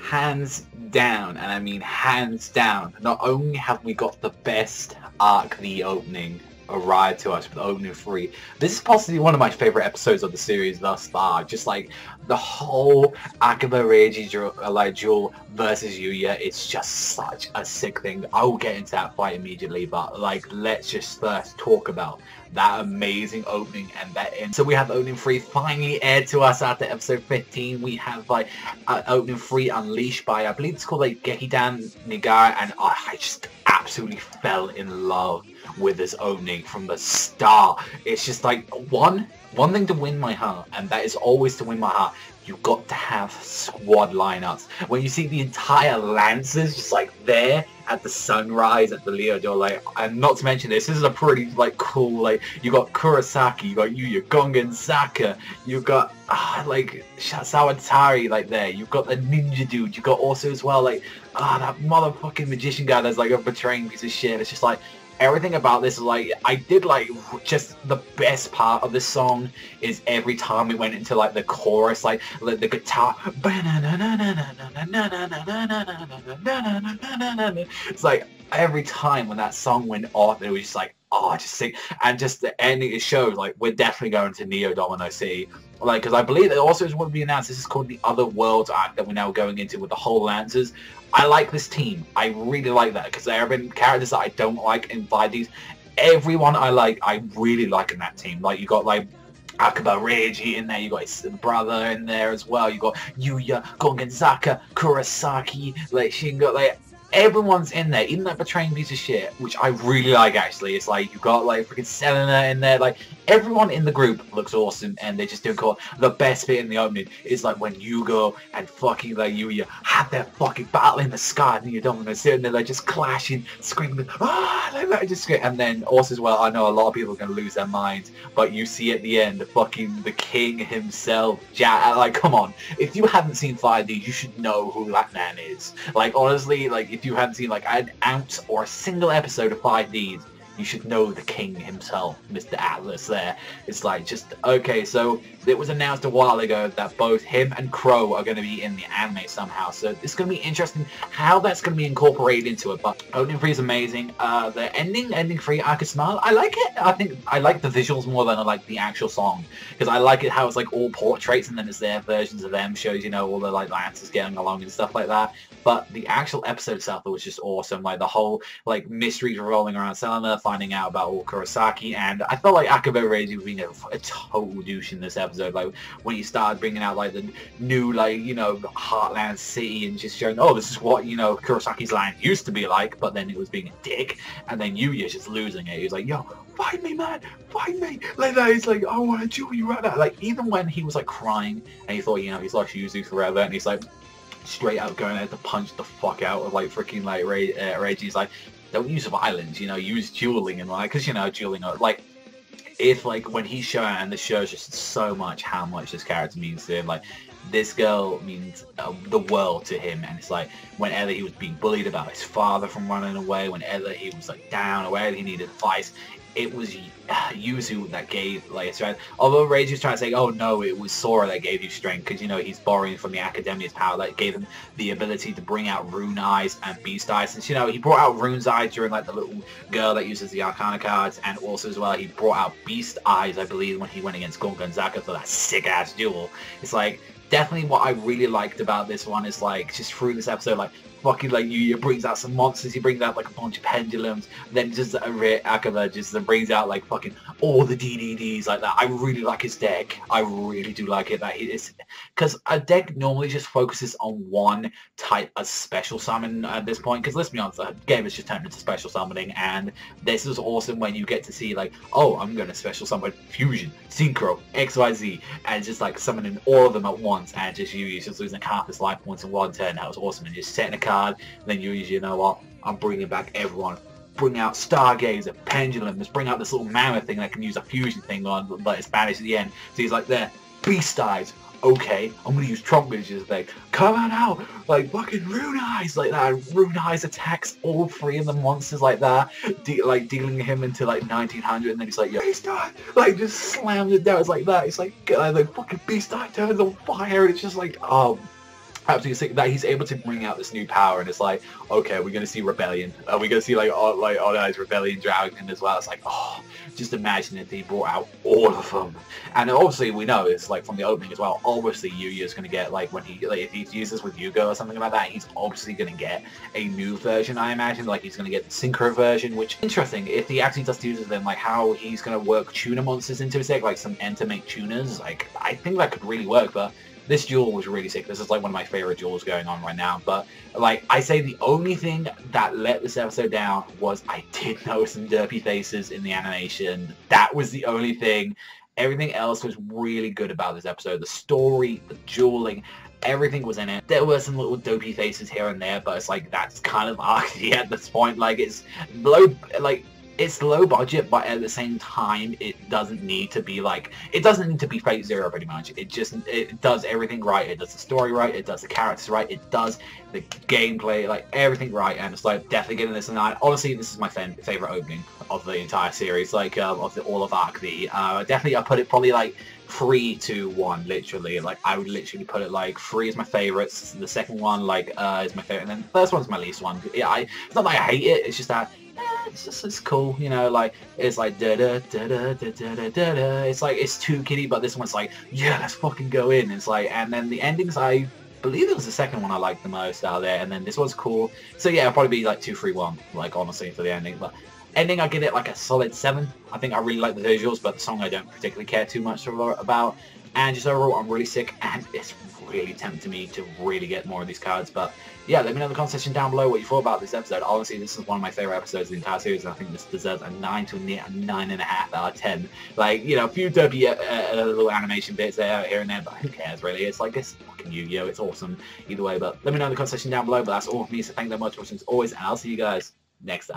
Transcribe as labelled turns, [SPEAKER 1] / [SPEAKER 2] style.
[SPEAKER 1] hands down, and I mean hands down, not only have we got the best arc, the opening, arrived to us with opening 3. This is possibly one of my favorite episodes of the series thus far. Just like the whole Akame Reiji duel versus Yuya, it's just such a sick thing. I will get into that fight immediately, but like let's just first talk about that amazing opening and that end. So we have opening 3 finally aired to us after episode 15. We have like opening 3 unleashed by, I believe it's called like Gekidan Nigara, and I just absolutely fell in love with this opening from the start. It's just like one thing to win my heart, and that is always to win my heart. You've got to have squad lineups. When you see the entire Lancers just like there at the sunrise at the Leodor, like, and not to mention this is a pretty like cool, like you got Kurosaki, you got Yuya, Gongen, you got like Sawatari like there, you've got the ninja dude, you got also as well like that motherfucking magician guy that's like a betraying piece of shit. It's just like everything about this is like, I did like, just the best part of this song is every time we went into like the chorus, like the guitar, it's like every time when that song went off, it was just like, oh, just sing, and just the ending, it shows like we're definitely going to Neo Domino City. Like, because I believe that also is what we announced, this is called the Other Worlds arc that we're now going into with the whole Lancers. I like this team. I really like that, because there have been characters that I don't like in 5Ds. Everyone I like, I really like in that team. Like, you got like Akame Reiji in there, you got his brother in there as well, you got Yuya, Gongen, Kurosaki, like Shingo, like everyone's in there, even that betraying piece of shit, which I really like actually. It's like you got like freaking Selena in there, like everyone in the group looks awesome, and they just do cool. The best bit in the opening is like when Yugo and fucking like Yuya have their fucking battle in the sky, and you don't want to sit and they're like just clashing, screaming, like that, just scream. And then also as well, I know a lot of people are gonna lose their minds, but you see at the end, the king himself, like come on, if you haven't seen 5D, you should know who that man is. Like honestly, like if you haven't seen like an ounce or a single episode of 5Ds, you should know the king himself, Mr. Atlas there. It's like just, okay, so it was announced a while ago that both him and Crow are going to be in the anime somehow, so it's going to be interesting how that's going to be incorporated into it. But opening 3 is amazing. The ending 3, I Could Smile, I like it. I think I like the visuals more than I like the actual song, because I like it how it's like all portraits and then it's their versions of them, shows, you know, all the like Lancers getting along and stuff like that. But the actual episode itself, it was just awesome. Like the whole like mysteries revolving around Selena, finding out about all Kurosaki, and I felt like Akame Reiji being a total douche in this episode. Like when he started bringing out like the new, like, you know, Heartland City and just showing, oh, this is what, you know, Kurosaki's land used to be like, but then it was being a dick, and then Yuya's just losing it. He's like, yo, fight me, man, fight me, like that. He's like, I want to duel you right now. Like even when he was like crying and he thought, you know, he's lost Yuzu forever, and he's like straight out going out to punch the fuck out of like freaking like Reiji's like, don't use violence, you know, use dueling, and like, because you know, dueling, like if like when he's showing, and this shows just so much how much this character means to him. Like this girl means the world to him, and it's like whenever he was being bullied about his father from running away, whenever he was like down or wherever he needed advice, it was Yuzu that gave like strength. Although Reiji was trying to say, oh no, it was Sora that gave you strength, because you know he's borrowing from the Academia's power that gave him the ability to bring out Rune Eyes and Beast Eyes. Since you know he brought out Rune's Eyes during like the little girl that uses the Arcana cards, and also as well he brought out Beast Eyes, I believe, when he went against Gonzaka for that sick ass duel. It's like definitely what I really liked about this one is like just through this episode, like fucking like Yuya brings out some monsters, he brings out like a bunch of pendulums, then just Akame just brings out like fucking all the DDDs like that. I really like his deck. I really do like it, that he is, because a deck normally just focuses on one type of special summon at this point, because let's be honest, the game is just turned into special summoning, and this is awesome when you get to see like, oh, I'm going to special summon Fusion, Synchro, XYZ, and just like summoning all of them at once, and just Yuya's just losing half his life points in one turn. That was awesome, and just setting a card, and then you know what, I'm bringing back everyone. Bring out Stargazer, Pendulum, just bring out this little mammoth thing that can use a fusion thing on, but it's banished at the end. So he's like, there, Beast Eyes, okay, I'm gonna use Trunk Vision's thing, come on out, like fucking Rune Eyes, like that. Rune Eyes attacks all 3 of the monsters like that, like dealing him into like 1900, and then he's like, yo, Beast Eye, like just slams it down. It's like that. It's like the fucking Beast Eye turns on fire, and it's just like, oh, absolutely sick that he's able to bring out this new power, and it's like, okay, we're gonna see rebellion. Are we gonna see like Onai's rebellion dragon as well? It's like, oh, just imagine if he brought out all of them. And obviously we know it's like from the opening as well. Obviously Yuya's gonna get like when he if he uses with Yugo or something like that, he's obviously gonna get a new version. I imagine like he's gonna get the synchro version, which interesting if he actually does use them, like how he's gonna work tuner monsters into his deck, like some Entomate tuners. Like I think that could really work, but. This duel was really sick. This is like one of my favorite duels going on right now. But like I say, the only thing that let this episode down was I did notice some derpy faces in the animation. That was the only thing. Everything else was really good about this episode. The story, the dueling, everything was in it. There were some little dopey faces here and there, but it's like that's kind of arty at this point. Like it's low, like. It's low budget, but at the same time, it doesn't need to be like, it doesn't need to be Fate Zero pretty much. It does everything right. It does the story right. It does the characters right. It does the gameplay, like everything right. And it's like definitely getting this a 9. Honestly, this is my favorite opening of the entire series, like of all of Arc V. Definitely, I put it probably like 3, 2, 1, literally. Like I would literally put it like 3 is my favorites. The second one like is my favorite, and then the first one's my least one. Yeah, it's not that I hate it. It's just that. It's cool, you know, like, it's like, da da da da da da da da da. It's like, it's too kiddie, but this one's like, yeah, let's fucking go in. It's like, and then the endings, I believe it was the second one I liked the most out there, and then this one's cool. So yeah, it'll probably be like 2, 3, 1, like, honestly, for the ending. But ending, I give it like a solid 7. I think I really like the visuals, but the song I don't particularly care too much about. And just overall, I'm really sick, and it's really tempting me to really get more of these cards. But yeah, let me know in the comment section down below what you thought about this episode. Honestly, this is one of my favorite episodes of the entire series, and I think this deserves a 9 to a 9.5 out of 10. Like, you know, a few derpy little animation bits there, here and there, but who cares really? It's like, it's fucking Yu-Gi-Oh! It's awesome either way. But let me know in the comment section down below. But that's all from me, so thank you very much for watching as always, and I'll see you guys next time.